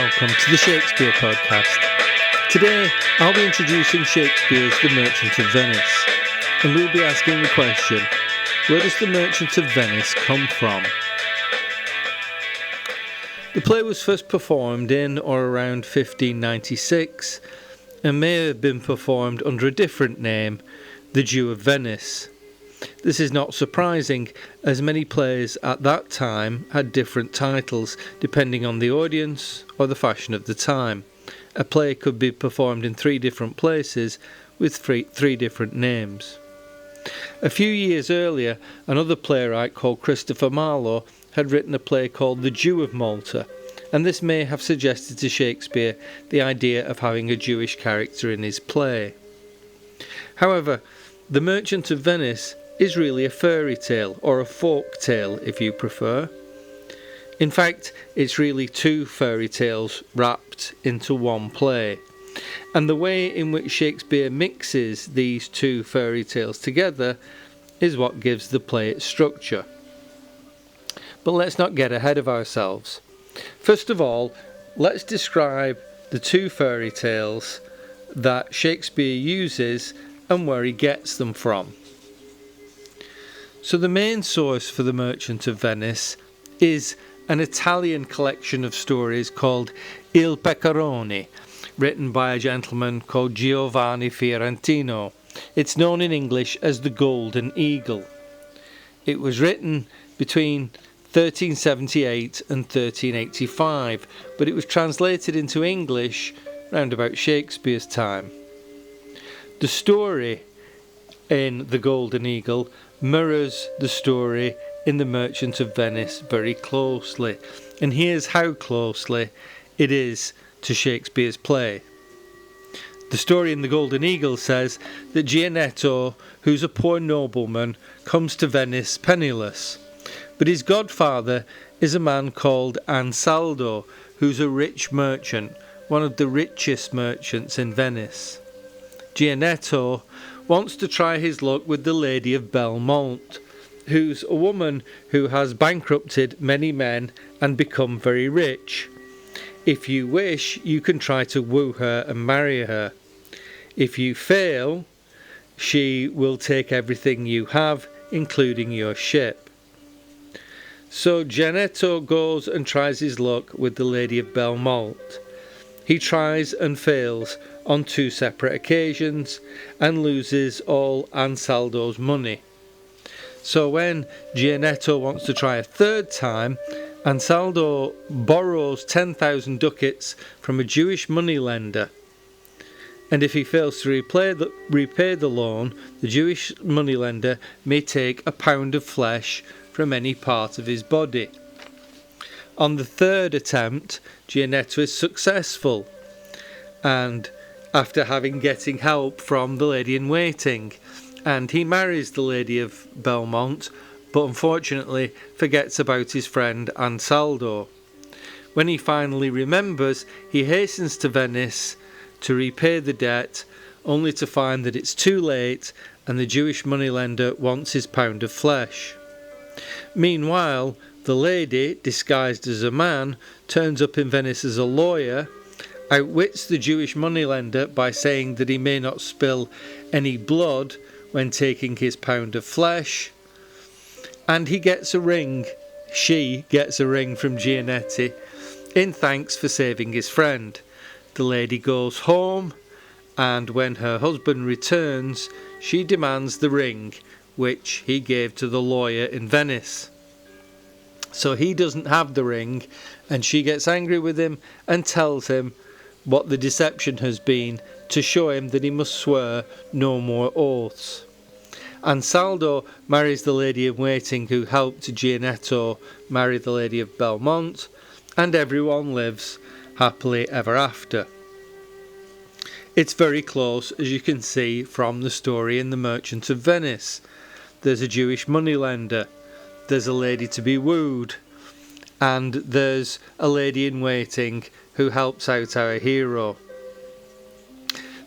welcome to the Shakespeare podcast. Today, I'll be introducing Shakespeare's The Merchant of Venice, and we'll be asking the question, where does the Merchant of Venice come from? The play was first performed in or around 1596, and may have been performed under a different name, The Jew of Venice. This is not surprising, as many plays at that time had different titles depending on the audience or the fashion of the time. A play could be performed in 3 different places with three different names. A few years earlier, another playwright called Christopher Marlowe had written a play called The Jew of Malta, and this may have suggested to Shakespeare the idea of having a Jewish character in his play. However, The Merchant of Venice is really a fairy tale, or a folk tale if you prefer. In fact, it's really 2 fairy tales wrapped into one play, and the way in which Shakespeare mixes these 2 fairy tales together is what gives the play its structure. But let's not get ahead of ourselves. First of all, let's describe the 2 fairy tales that Shakespeare uses and where he gets them from. So the main source for The Merchant of Venice is an Italian collection of stories called Il Pecorone, written by a gentleman called Giovanni Fiorentino. It's known in English as The Golden Eagle. It was written between 1378 and 1385, but it was translated into English round about Shakespeare's time. The story in The Golden Eagle mirrors the story in The Merchant of Venice very closely, and here's how closely it is to Shakespeare's play. The story in The Golden Eagle says that Gianetto, who's a poor nobleman, comes to Venice penniless, but his godfather is a man called Ansaldo, who's a rich merchant, one of the richest merchants in Venice. Gianetto wants to try his luck with the Lady of Belmont, who's a woman who has bankrupted many men and become very rich. If you wish, you can try to woo her and marry her. If you fail, she will take everything you have, including your ship. So Gianetto goes and tries his luck with the Lady of Belmont. He tries and fails on 2 separate occasions and loses all Ansaldo's money. So when Gianetto wants to try a 3rd time, Ansaldo borrows 10,000 ducats from a Jewish moneylender, and if he fails to repay the loan, the Jewish moneylender may take a pound of flesh from any part of his body. On the 3rd attempt, Gianetto is successful, and after getting help from the lady-in-waiting, and he marries the Lady of Belmont, but unfortunately forgets about his friend Ansaldo. When he finally remembers, he hastens to Venice to repay the debt, only to find that it's too late and the Jewish moneylender wants his pound of flesh. Meanwhile, the lady, disguised as a man, turns up in Venice as a lawyer, outwits the Jewish moneylender by saying that he may not spill any blood when taking his pound of flesh, and she gets a ring from Gianetti in thanks for saving his friend. The lady goes home, and when her husband returns, she demands the ring, which he gave to the lawyer in Venice. So he doesn't have the ring, and she gets angry with him and tells him what the deception has been to show him that he must swear no more oaths. Ansaldo marries the lady-in-waiting who helped Gianetto marry the Lady of Belmont, and everyone lives happily ever after. It's very close, as you can see from the story in The Merchant of Venice. There's a Jewish moneylender, there's a lady to be wooed, and there's a lady-in-waiting who helps out our hero.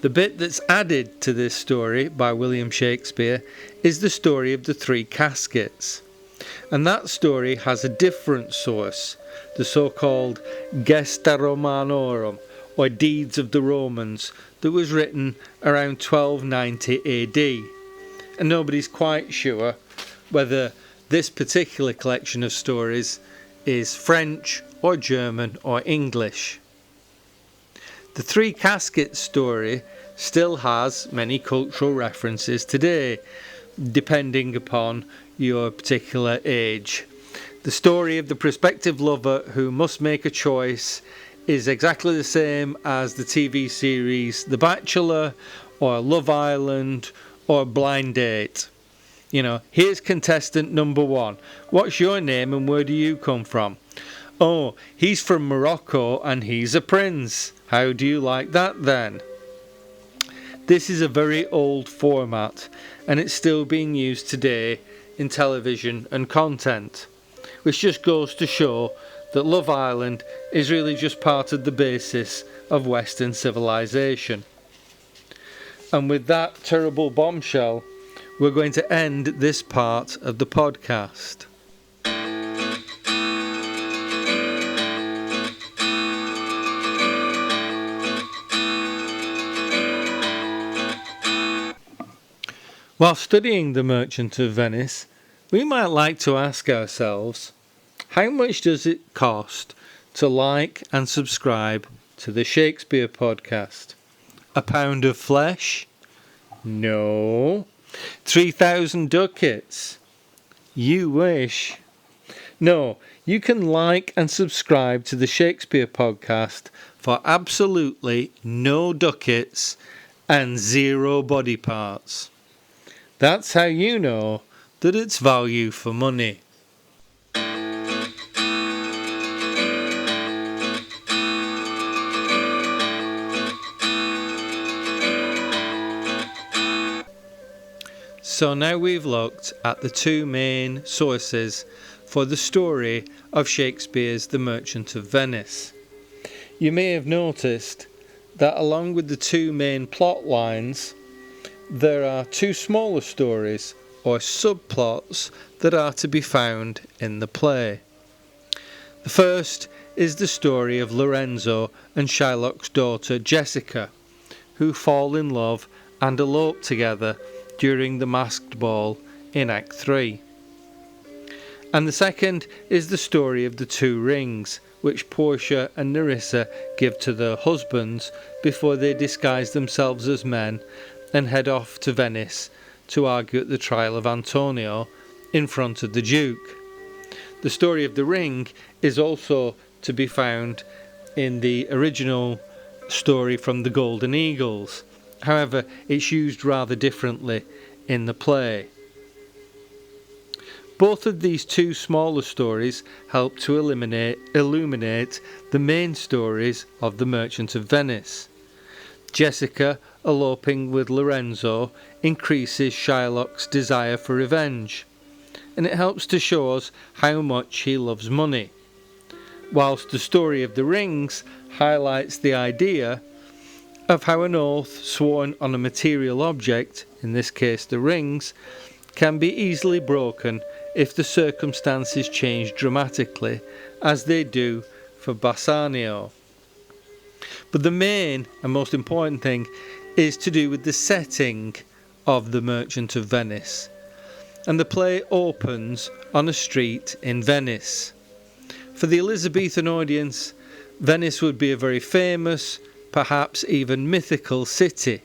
The bit that's added to this story by William Shakespeare is the story of the 3 caskets. And that story has a different source, the so-called Gesta Romanorum, or Deeds of the Romans, that was written around 1290 AD. And nobody's quite sure whether this particular collection of stories is French or German or English. The Three Caskets story still has many cultural references today, depending upon your particular age. The story of the prospective lover who must make a choice is exactly the same as the TV series The Bachelor or Love Island or Blind Date. You know, here's contestant number 1. What's your name and where do you come from? Oh, he's from Morocco and he's a prince. How do you like that then? This is a very old format and it's still being used today in television and content, which just goes to show that Love Island is really just part of the basis of Western civilization. And with that terrible bombshell, we're going to end this part of the podcast. While studying The Merchant of Venice, we might like to ask ourselves, how much does it cost to like and subscribe to the Shakespeare podcast? A pound of flesh? No. 3,000 ducats? You wish. No, you can like and subscribe to the Shakespeare podcast for absolutely no ducats and 0 body parts. That's how you know that it's value for money. So now we've looked at the 2 main sources for the story of Shakespeare's The Merchant of Venice. You may have noticed that along with the 2 main plot lines, there are 2 smaller stories or subplots that are to be found in the play. The first is the story of Lorenzo and Shylock's daughter Jessica, who fall in love and elope together during the masked ball in Act 3. And the second is the story of the 2 rings, which Portia and Nerissa give to their husbands before they disguise themselves as men and head off to Venice to argue at the trial of Antonio in front of the Duke. The story of the ring is also to be found in the original story from the Golden Eagles. However, it's used rather differently in the play. Both of these 2 smaller stories help to illuminate the main stories of The Merchant of Venice. Jessica eloping with Lorenzo increases Shylock's desire for revenge, and it helps to show us how much he loves money, whilst the story of the rings highlights the idea of how an oath sworn on a material object, in this case the rings, can be easily broken if the circumstances change dramatically, as they do for Bassanio. But the main and most important thing is to do with the setting of The Merchant of Venice. And the play opens on a street in Venice. For the Elizabethan audience, Venice would be a very famous, perhaps even mythical city.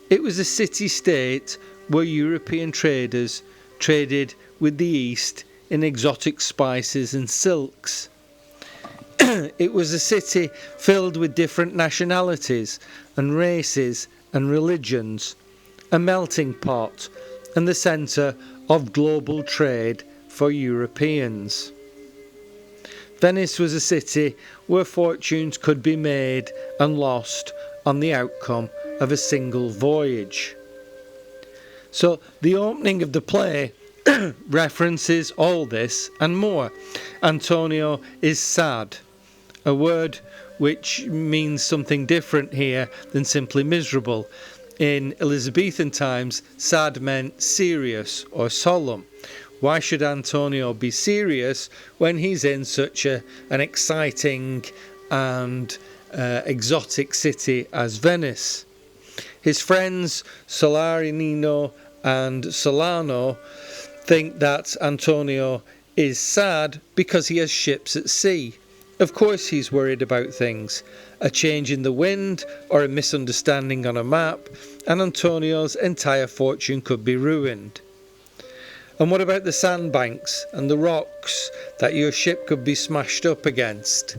It was a city-state where European traders traded with the East in exotic spices and silks. It was a city filled with different nationalities and races and religions, a melting pot and the centre of global trade for Europeans. Venice was a city where fortunes could be made and lost on the outcome of a single voyage. So the opening of the play references all this and more. Antonio is sad, a word which means something different here than simply miserable. In Elizabethan times, sad meant serious or solemn, Why should Antonio be serious when he's in such an exciting and exotic city as Venice? His friends Salarino and Solano think that Antonio is sad because he has ships at sea. Of course he's worried about things. A change in the wind or a misunderstanding on a map, and Antonio's entire fortune could be ruined. And what about the sandbanks and the rocks that your ship could be smashed up against?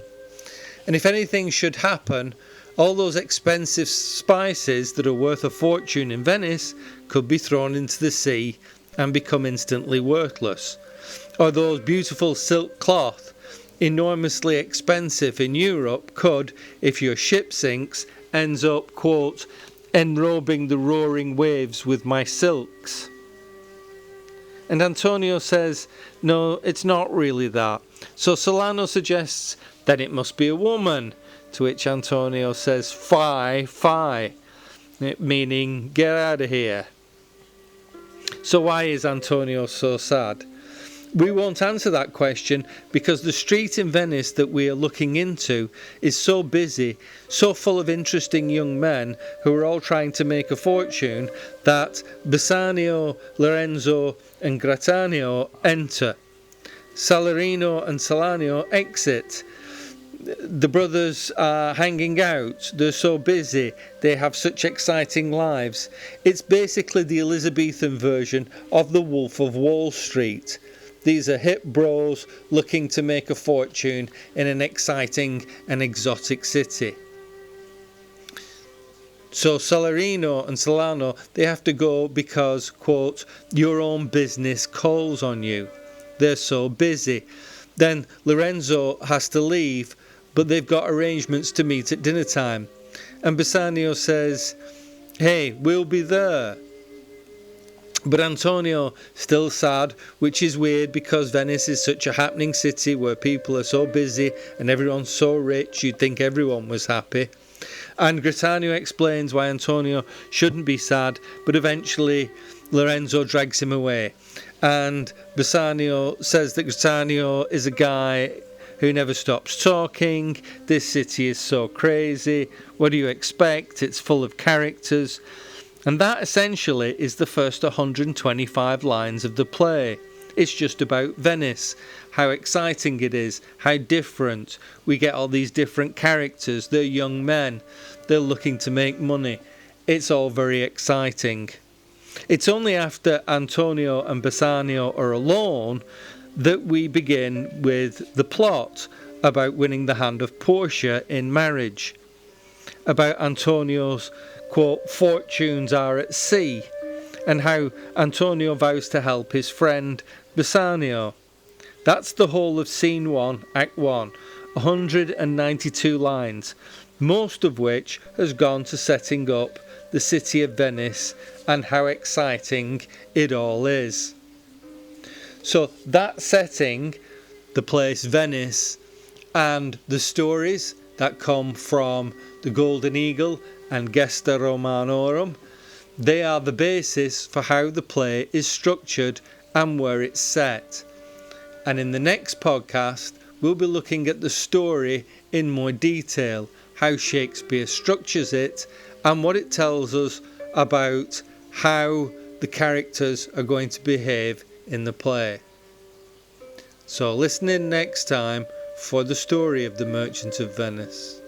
And if anything should happen, all those expensive spices that are worth a fortune in Venice could be thrown into the sea and become instantly worthless. Or those beautiful silk cloth, enormously expensive in Europe, could, if your ship sinks, ends up, quote, enrobing the roaring waves with my silks. And Antonio says, no, it's not really that. So Solano suggests that it must be a woman, to which Antonio says, fie, meaning get out of here. So why is Antonio so sad? We won't answer that question because the street in Venice that we are looking into is so busy, so full of interesting young men who are all trying to make a fortune, that Bassanio, Lorenzo and Gratanio enter. Salarino and Salanio exit. The brothers are hanging out, they're so busy, they have such exciting lives. It's basically the Elizabethan version of the Wolf of Wall Street. These are hip bros looking to make a fortune in an exciting and exotic city. So Salarino and Solano, they have to go because, quote, your own business calls on you. They're so busy. Then Lorenzo has to leave, but they've got arrangements to meet at dinner time. And Bassanio says, hey, we'll be there. But Antonio, still sad, which is weird because Venice is such a happening city where people are so busy and everyone's so rich, you'd think everyone was happy. And Gratanio explains why Antonio shouldn't be sad, but eventually Lorenzo drags him away. And Bassanio says that Gratanio is a guy who never stops talking. This city is so crazy. What do you expect? It's full of characters. And that essentially is the first 125 lines of the play. It's just about Venice, how exciting it is, how different. We get all these different characters. They're young men. They're looking to make money. It's all very exciting. It's only after Antonio and Bassanio are alone that we begin with the plot about winning the hand of Portia in marriage, about Antonio's, quote, fortunes are at sea, and how Antonio vows to help his friend Bassanio. That's the whole of Scene 1, Act 1, 192 lines, most of which has gone to setting up the city of Venice and how exciting it all is. So that setting, the place Venice, and the stories that come from the Golden Eagle and Gesta Romanorum, they are the basis for how the play is structured and where it's set. And in the next podcast, we'll be looking at the story in more detail, how Shakespeare structures it and what it tells us about how the characters are going to behave in the play. So listen in next time for the story of the Merchant of Venice.